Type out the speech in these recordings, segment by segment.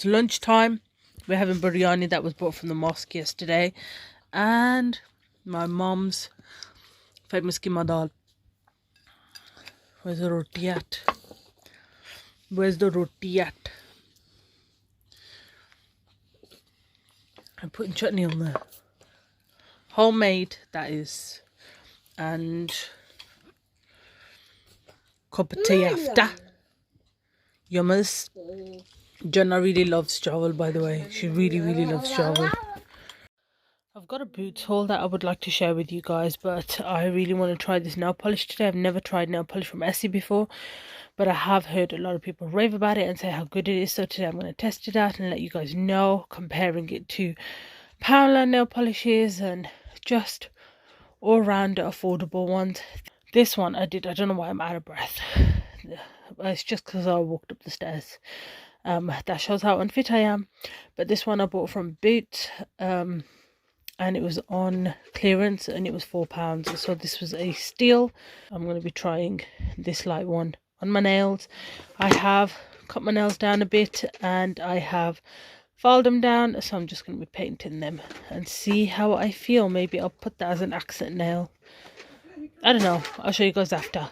It's lunchtime. We're having biryani that was brought from the mosque yesterday. And my mom's famous keema dal. Where's the roti at? Where's the roti at? I'm putting chutney on there. Homemade, that is. And cup of tea after. Yummers. Jenna really loves chawal, by the way. She really loves chawal. I've got a boots haul that I would like to share with you guys, but I really want to try this nail polish today. I've never tried nail polish from Essie before, but I have heard a lot of people rave about it and say how good it is. So today I'm going to test it out and let you guys know, comparing it to Poundland nail polishes and just all-round affordable ones. This one I don't know why I'm out of breath. It's just because I walked up the stairs. That shows how unfit I am. But this one I bought from Boots, and it was on clearance and it was £4. So this was a steal. I'm going to be trying this light one on my nails. I have cut my nails down a bit and I have filed them down, so I'm just going to be painting them and see how I feel. Maybe I'll put that as an accent nail. I don't know. I'll show you guys after.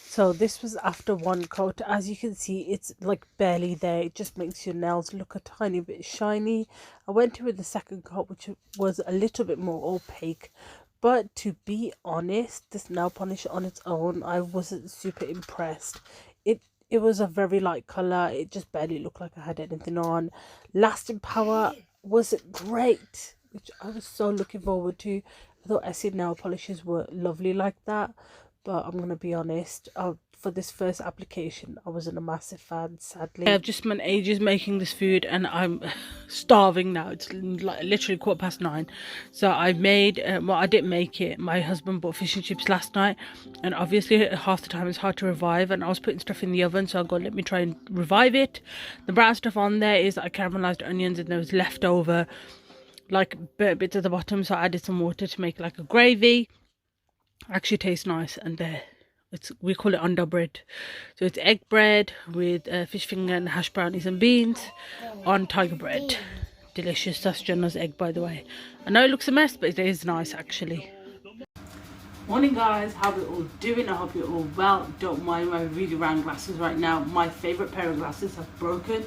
So this was after one coat. As you can see, it's like barely there. It just makes your nails look a tiny bit shiny. I went in with the second coat, which was a little bit more opaque. But to be honest, this nail polish on its own, I wasn't super impressed. It was a very light colour. It just barely looked like I had anything on. Lasting power was great, which I was so looking forward to. I thought Essie nail polishes were lovely like that. But I'm going to be honest, for this first application, I wasn't a massive fan, sadly. I've just spent ages making this food and I'm starving now. It's like literally 9:15. So I made, well, I didn't make it. My husband bought fish and chips last night. And obviously half the time it's hard to revive. And I was putting stuff in the oven, so I go, let me try and revive it. The brown stuff on there is like caramelized onions and there was leftover like burnt bits at the bottom. So I added some water to make like a gravy. Actually tastes nice. And there, we call it under bread. So it's egg bread with fish finger and hash brownies and beans on tiger bread. Delicious. That's Jenna's egg, by the way. I know it looks a mess, but it is nice actually. Morning guys, how are we all doing? I hope you're all well. Don't mind my really round glasses right now. My favorite pair of glasses have broken,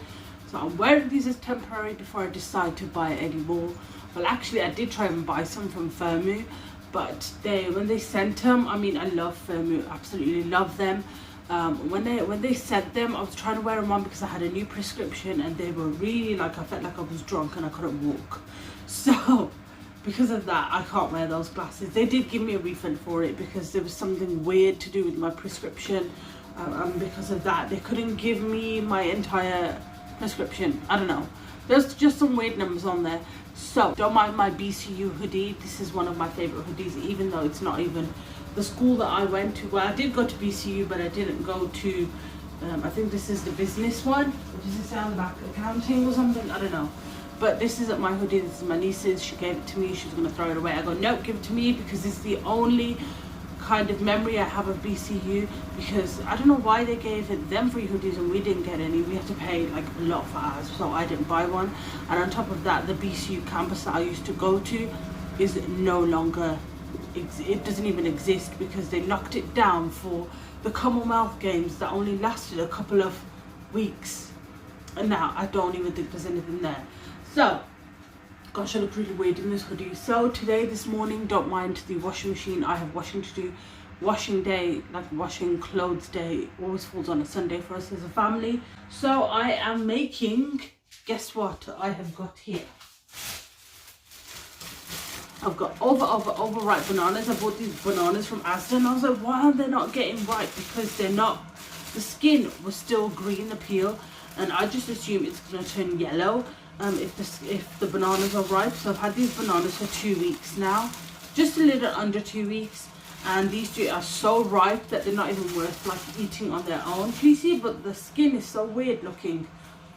so I'm wearing these as temporary before I decide to buy any more. Well, actually I did try and buy some from Firmu, but when they sent them, I mean, I love Firmu, absolutely love them. When they sent them, I was trying to wear them on because I had a new prescription and they were really like, I felt like I was drunk and I couldn't walk. So because of that, I can't wear those glasses. They did give me a refund for it because there was something weird to do with my prescription, and because of that they couldn't give me my entire prescription. I don't know, there's just some weird numbers on there. So don't mind my BCU hoodie. This is one of my favorite hoodies, even though it's not even the school that I went to. Well, I did go to BCU, but I didn't go to I think this is the business one. Does it say on the back accounting or something? I don't know. But this isn't my hoodie, this is my niece's. She gave it to me, she was gonna throw it away. I go, no, give it to me, because it's the only kind of memory I have of BCU, because I don't know why they gave them free hoodies and we didn't get any. We had to pay like a lot for ours, so I didn't buy one. And on top of that, the BCU campus that I used to go to is no longer, it doesn't even exist, because they locked it down for the Commonwealth Games that only lasted a couple of weeks. And now I don't even think there's anything there. So, gosh, I look really weird in this hoodie. So today, this morning, don't mind the washing machine. I have washing to do. Washing day, like washing clothes day, always falls on a Sunday for us as a family. So I am making, guess what I have got here? I've got overripe bananas. I bought these bananas from Asda and I was like, why are they not getting ripe? Because they're not, the skin was still green, the peel, and I just assume it's going to turn yellow if the bananas are ripe. So I've had these bananas for 2 weeks now, just a little under 2 weeks, and these two are so ripe that they're not even worth like eating on their own. Can you see? But the skin is so weird looking.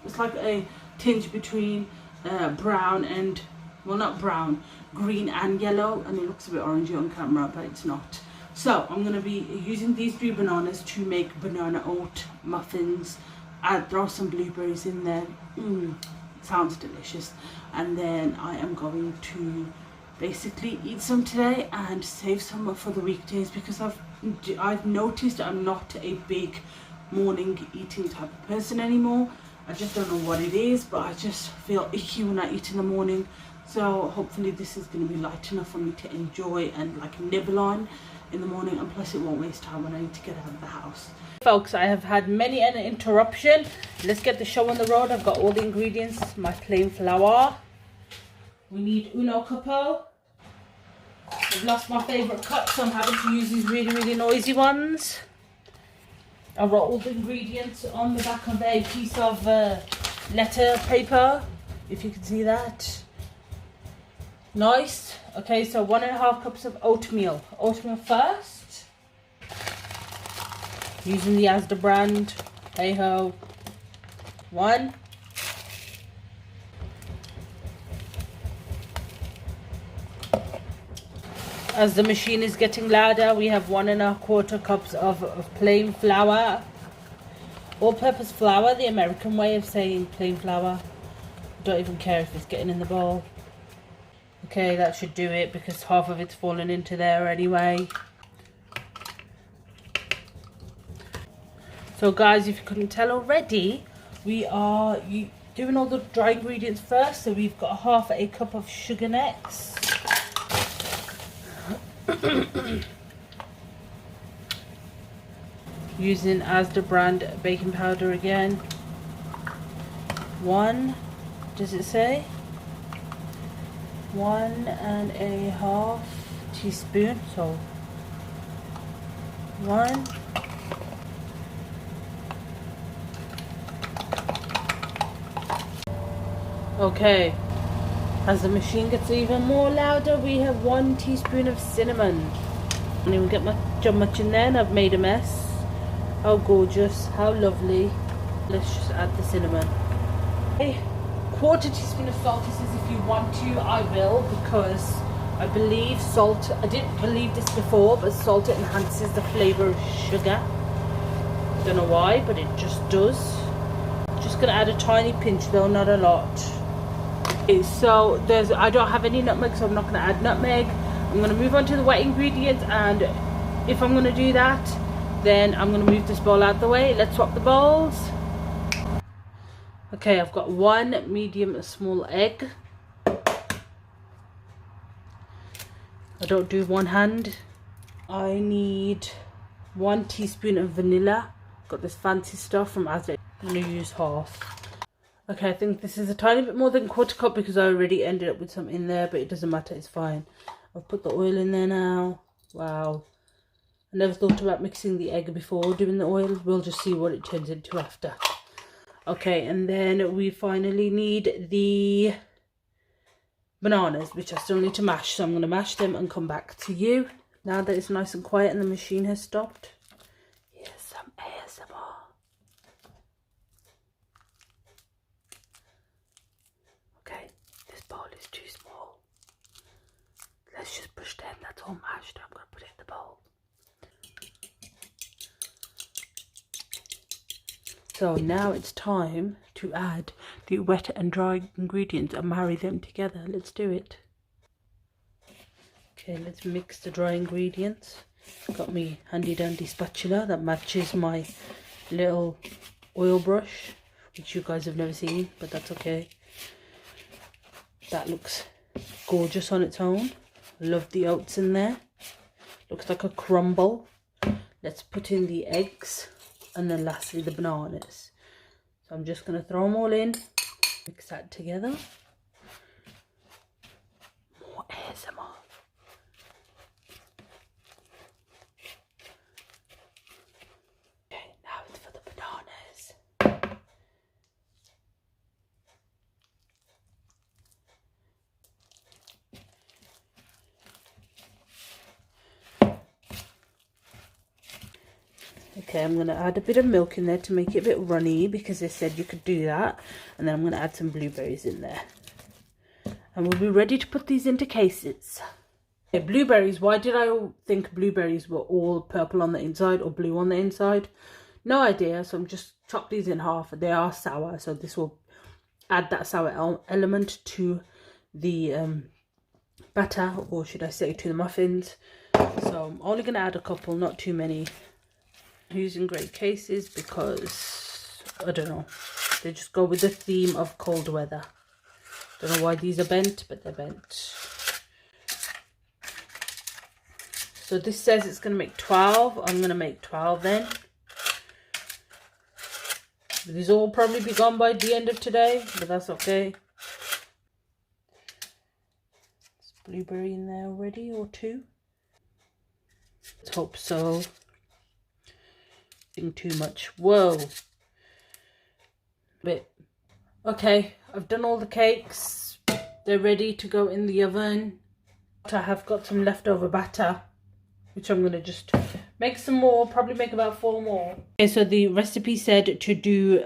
It's like a tinge between brown and, well, not brown, green and yellow, and it looks a bit orangey on camera, but it's not. So I'm going to be using these 3 bananas to make banana oat muffins. I'll throw some blueberries in there. Sounds delicious. And then I am going to basically eat some today and save some for the weekdays, because I've noticed I'm not a big morning eating type of person anymore. I just don't know what it is, but I just feel icky when I eat in the morning. So hopefully this is going to be light enough for me to enjoy and like nibble on in the morning, and plus it won't waste time when I need to get out of the house. Folks, I have had many an interruption. Let's get the show on the road. I've got all the ingredients. My plain flour. We need uno capo. I've lost my favourite cup, so I'm having to use these really noisy ones. I wrote all the ingredients on the back of a piece of letter paper, if you can see that. Nice. Okay, so 1.5 cups of oatmeal. Oatmeal first. Using the Asda brand. Hey ho. 1. As the machine is getting louder, we have 1.25 cups of plain flour. All-purpose flour, the American way of saying plain flour. Don't even care if it's getting in the bowl. Okay, that should do it, because half of it's fallen into there anyway. So guys, if you couldn't tell already, we are doing all the dry ingredients first. So we've got 1/2 cup of sugar necks. Using Asda brand baking powder again. 1, does it say? 1.5 teaspoon, so 1. Okay, as the machine gets even more louder, we have 1 teaspoon of cinnamon. I didn't even get much in there, and I've made a mess. How gorgeous, how lovely. Let's just add the cinnamon. Okay. 1/4 teaspoon of salt. This is if you want to, I will, because I believe salt, I didn't believe this before, but salt enhances the flavour of sugar. Don't know why, but it just does. Just gonna add a tiny pinch though, not a lot. Okay, so I don't have any nutmeg, so I'm not gonna add nutmeg. I'm gonna move on to the wet ingredients, and if I'm gonna do that, then I'm gonna move this bowl out the way. Let's swap the bowls. Okay, I've got 1 medium small egg. I don't do one hand. I need 1 teaspoon of vanilla. Got this fancy stuff from Asda. I'm going to use 1/2. Okay, I think this is a tiny bit more than 1/4 cup because I already ended up with some in there, but it doesn't matter, it's fine. I've put the oil in there now. Wow. I never thought about mixing the egg before doing the oil. We'll just see what it turns into after. Okay, and then we finally need the bananas, which I still need to mash. So I'm going to mash them and come back to you. Now that it's nice and quiet and the machine has stopped. Here's some ASMR. Okay, this bowl is too small. Let's just push them. That's all mashed. I'm going to put it in the bowl. So now it's time to add the wet and dry ingredients and marry them together. Let's do it. Okay, let's mix the dry ingredients. Got me handy dandy spatula that matches my little oil brush, which you guys have never seen, but that's okay. That looks gorgeous on its own. Love the oats in there. Looks like a crumble. Let's put in the eggs. And then lastly the bananas. So I'm just going to throw them all in, mix that together. More ASMR. Okay, now it's for the bananas. Okay, I'm going to add a bit of milk in there to make it a bit runny because they said you could do that. And then I'm going to add some blueberries in there. And we'll be ready to put these into cases. Okay, blueberries. Why did I think blueberries were all purple on the inside or blue on the inside? No idea. So I'm just chop these in half. They are sour, so this will add that sour element to the batter, or should I say to the muffins. So I'm only going to add a couple, not too many. I'm using great cases because, I don't know, they just go with the theme of cold weather. Don't know why these are bent, but they're bent. So this says it's going to make 12. I'm going to make 12 then. These will all probably be gone by the end of today, but that's okay. There's blueberry in there already, or two. Let's hope so. Think too much. Whoa. Bit. Okay, I've done all the cakes. They're ready to go in the oven. I have got some leftover batter, which I'm going to just make some more, probably make about 4 more. Okay, so the recipe said to do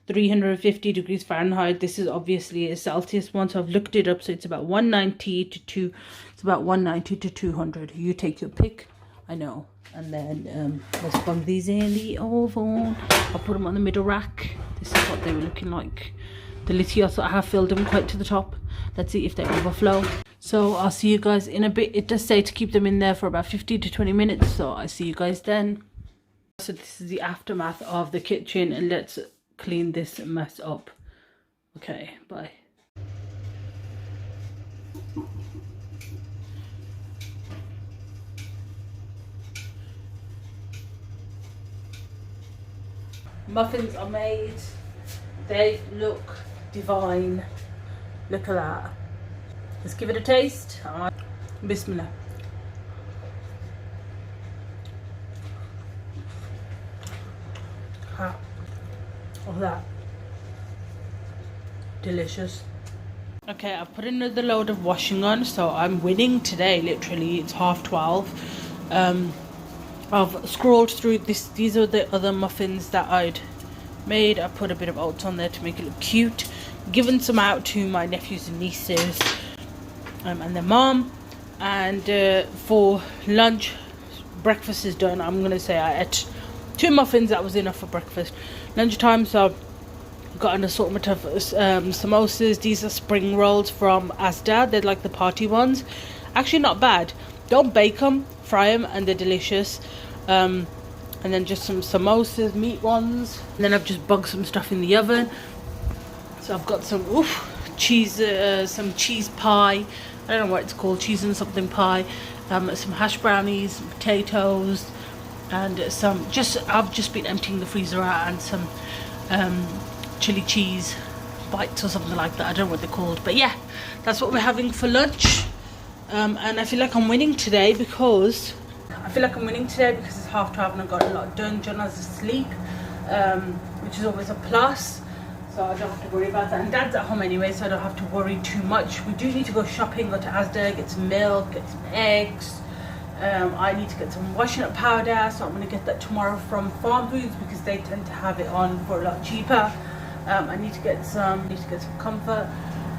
350 degrees Fahrenheit. This is obviously a Celsius one, so I've looked it up. So it's about 190 to it's about 190 to 200. You take your pick. I know. And then let's plug these in the oven. I'll put them on the middle rack. This is what they were looking like. The lithios, I have filled them quite to the top. Let's see if they overflow. So I'll see you guys in a bit. It does say to keep them in there for about 15 to 20 minutes. So I'll see you guys then. So this is the aftermath of the kitchen, and let's clean this mess up. Okay, bye. Muffins are made. They look divine. Look at that. Let's give it a taste. Bismillah. Oh, that. Delicious. Okay, I've put another load of washing on, so I'm winning today, literally. It's 12:30. I've scrolled through this. These are the other muffins that I'd made. I put a bit of oats on there to make it look cute. Given some out to my nephews and nieces and their mom. And for lunch, breakfast is done. I'm going to say I ate 2 muffins. That was enough for breakfast. Lunchtime, so I've got an assortment of samosas. These are spring rolls from Asda. They're like the party ones. Actually not bad. Don't bake them, fry them, and they're delicious. And then just some samosas, meat ones. And then I've just bugged some stuff in the oven. So I've got some cheese, some cheese pie. I don't know what it's called, cheese and something pie. Some hash brownies, some potatoes, and I've just been emptying the freezer out, and some chili cheese bites or something like that. I don't know what they're called, but yeah, that's what we're having for lunch. And I feel like I'm winning today because it's 12:30 and I got a lot done. Jonah's asleep, which is always a plus, so I don't have to worry about that. And Dad's at home anyway, so I don't have to worry too much. We do need to go shopping, go to Asda, get some milk, get some eggs. I need to get some washing up powder, so I'm going to get that tomorrow from Farm Foods because they tend to have it on for a lot cheaper. I need to get some comfort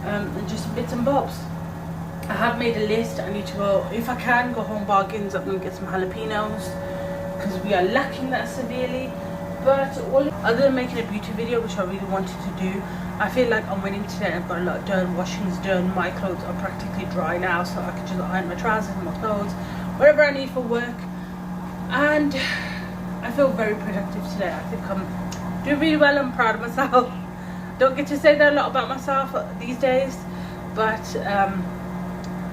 and just some bits and bobs. I have made a list. I need to go, if I can, go Home Bargains. I'm going to get some jalapenos because we are lacking that severely. But other than making a beauty video, which I really wanted to do, I feel like I'm winning today. I've got a lot done. Washing's done. My clothes are practically dry now, so I can just iron my trousers and my clothes, whatever I need for work. And I feel very productive today. I think I'm doing really well. I'm proud of myself. Don't get to say that a lot about myself these days, but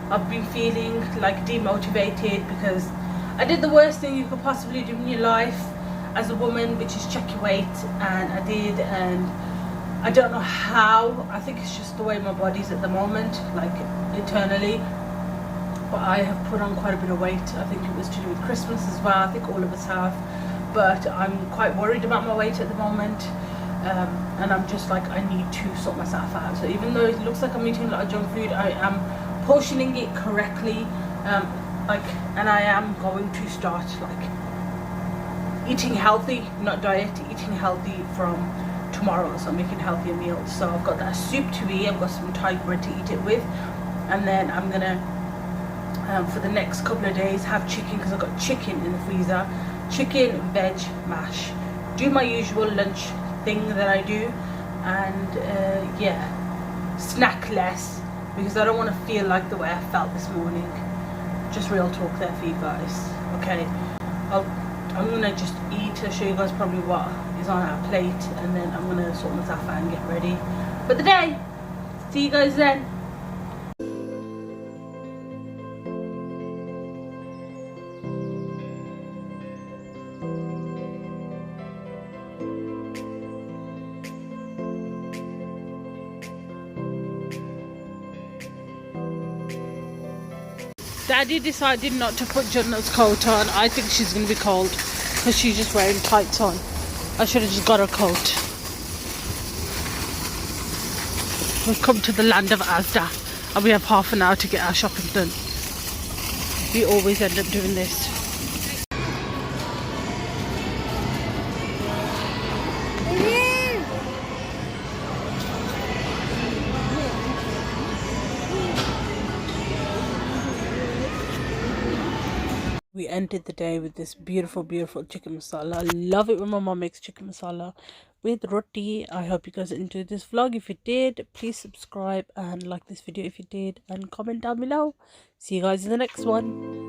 I've been feeling like demotivated because I did the worst thing you could possibly do in your life as a woman, which is check your weight, and I did, and I don't know how. I think it's just the way my body's at the moment, like internally. but I have put on quite a bit of weight. I think it was to do with Christmas as well. I think all of us have, but I'm quite worried about my weight at the moment. And I'm just like, I need to sort myself out. So even though it looks like I'm eating a lot of junk food, I am portioning it correctly, and I am going to start like eating healthy, not diet, eating healthy from tomorrow. So I'm making healthier meals. So I've got that soup to eat, I've got some Thai bread to eat it with, and then I'm gonna for the next couple of days have chicken, because I've got chicken in the freezer, chicken, veg, mash, do my usual lunch thing that I do, and yeah, snack less, because I don't want to feel like the way I felt this morning. Just real talk there for you guys. Okay, I'm gonna just eat. I'll show you guys probably what is on our plate, and then I'm gonna sort myself out and get ready for the day. See you guys then. Daddy decided not to put Jannah's coat on. I think she's going to be cold because she's just wearing tights on. I should have just got her coat. We've come to the land of Asda and we have half an hour to get our shopping done. We always end up doing this. We ended the day with this beautiful chicken masala. I love it when my mom makes chicken masala with roti. I hope you guys enjoyed this vlog. If you did, please subscribe and like this video if you did, and comment down below. See you guys in the next one.